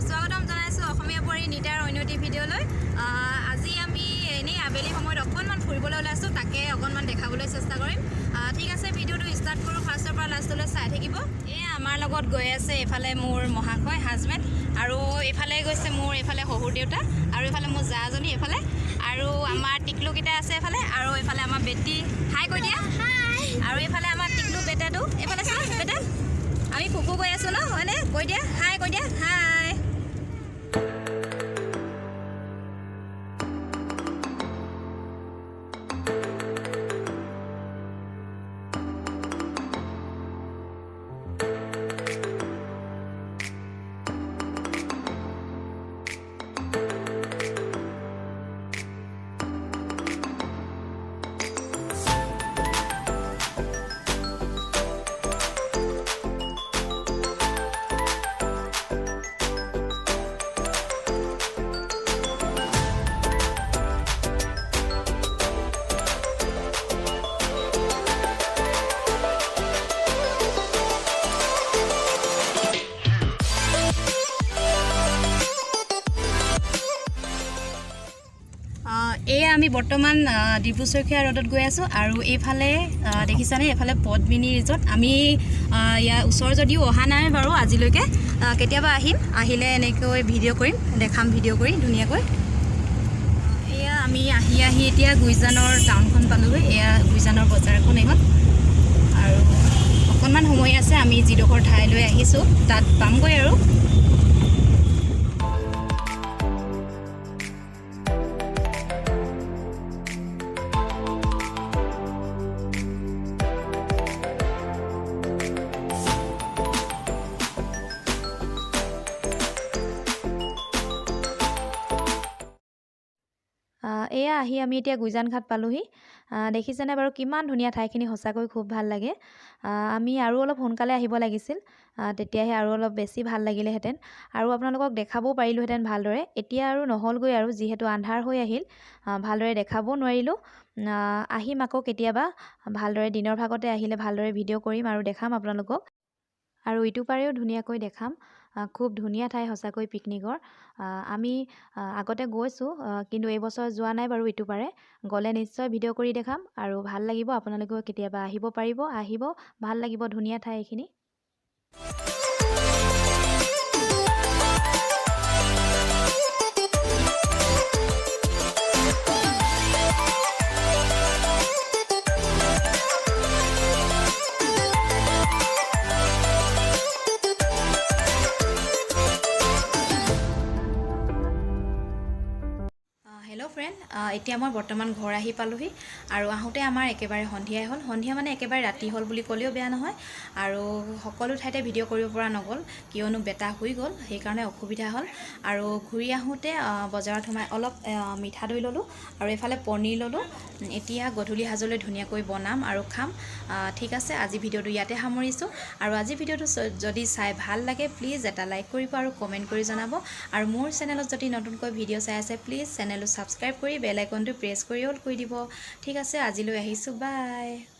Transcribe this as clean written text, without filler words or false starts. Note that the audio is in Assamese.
স্বাগতম জনাইছোঁ অসমীয়া পঢ়ি নিটাৰ অন্যটি ভিডিঅ'লৈ। আজি আমি এনেই আবেলি সময়ত অকণমান ফুৰিবলৈ ওলাইছোঁ, তাকে অকণমান দেখাবলৈ চেষ্টা কৰিম। ঠিক আছে, ভিডিঅ'টো ষ্টাৰ্ট কৰোঁ, ফাৰ্ষ্টৰ পৰা লাষ্টলৈ চাই থাকিব। আমাৰ লগত গৈ আছে এইফালে মোৰ মহাশয় হাজবেণ্ড, আৰু এইফালে গৈছে মোৰ এইফালে শহুৰ দেউতা, আৰু এইফালে মোৰ জাজনী এইফালে, আৰু আমাৰ টিকলুকেইটা আছে এইফালে, আৰু এইফালে আমাৰ বেটি হাই কৈ দিয়া, আৰু এইফালে আমাৰ টিকলু বেটাটো এইফালে চা বেটা, আমি ফুফু গৈ আছোঁ ন, হয়নে? কৈ দিয়া হাই, কৈ দিয়া হাই। এয়া আমি বৰ্তমান ডিব্ৰুচৈখোৱা ৰোডত গৈ আছোঁ, আৰু এইফালে দেখিছানে, এইফালে পদ্মিনী ৰিজৰ্ট। আমি ইয়াৰ ওচৰ যদিও অহা নাই বাৰু আজিলৈকে, কেতিয়াবা আহিম, আহিলে এনেকৈ ভিডিঅ' কৰিম, দেখাম ভিডিঅ' কৰি ধুনীয়াকৈ। এয়া আমি আহি এতিয়া গুইজানৰ টাউনখন পালোঁগৈ। এয়া গুইজানৰ বজাৰখন এইখন, আৰু অকণমান সময় আছে, আমি যিডোখৰ ঠাইলৈ আহিছোঁ তাত পামগৈ আৰু। এয়া আমি এতিয়া গুইজান ঘাট পালোঁহি। দেখিছেনে বাৰু কিমান ধুনীয়া ঠাইখিনি, সঁচাকৈ খুব ভাল লাগে। আমি আৰু অলপ সোনকালে আহিব লাগিছিল, তেতিয়াহে আৰু অলপ বেছি ভাল লাগিলেহেঁতেন, আৰু আপোনালোকক দেখাবও পাৰিলোঁহেঁতেন ভালদৰে। এতিয়া আৰু নহ'লগৈ, আৰু যিহেতু আন্ধাৰ হৈ আহিল, ভালদৰে দেখাবও নোৱাৰিলোঁ। আহিম আকৌ কেতিয়াবা, ভালদৰে দিনৰ ভাগতে আহিলে ভালদৰে ভিডিঅ' কৰিম আৰু দেখাম আপোনালোকক, আৰু ইটো পাৰেও ধুনীয়াকৈ দেখাম। খুব ধুনীয়া ঠাই সঁচাকৈ পিকনিকৰ। আমি আগতে গৈছোঁ, কিন্তু এইবছৰ যোৱা নাই বাৰু ইটো পাৰে। গ'লে নিশ্চয় ভিডিঅ' কৰি দেখাম, আৰু ভাল লাগিব। আপোনালোকেও কেতিয়াবা আহিব পাৰিব, আহিব, ভাল লাগিব, ধুনীয়া ঠাই এইখিনি। হেল্ল' ফ্ৰেণ্ড, এতিয়া মই বৰ্তমান ঘৰ আহি পালোঁহি, আৰু আহোঁতে আমাৰ একেবাৰে সন্ধিয়াই হ'ল। সন্ধিয়া মানে একেবাৰে ৰাতি হ'ল বুলি ক'লেও বেয়া নহয়, আৰু সকলো ঠাইতে ভিডিঅ' কৰিব পৰা নগ'ল, কিয়নো বেটা শুই গ'ল, সেইকাৰণে অসুবিধা হ'ল। আৰু ঘূৰি আহোঁতে বজাৰত সোমাই অলপ মিঠা দৈ ল'লোঁ, আৰু এইফালে পনীৰ ল'লোঁ। এতিয়া গধূলি সাজলৈ ধুনীয়াকৈ বনাম আৰু খাম। ঠিক আছে, আজি ভিডিঅ'টো ইয়াতে সামৰিছোঁ, আৰু আজি ভিডিঅ'টো যদি চাই ভাল লাগে প্লিজ এটা লাইক কৰিব আৰু কমেণ্ট কৰি জনাব, আৰু মোৰ চেনেলত যদি নতুনকৈ ভিডিঅ' চাই আছে প্লিজ চেনেলটো ছাবস্ক্ৰাইব কৰি বেল আইকনটো প্ৰেছ কৰি অল কৰি দিব। ঠিক আছে, আজিলৈ আহিছোঁ, বাই।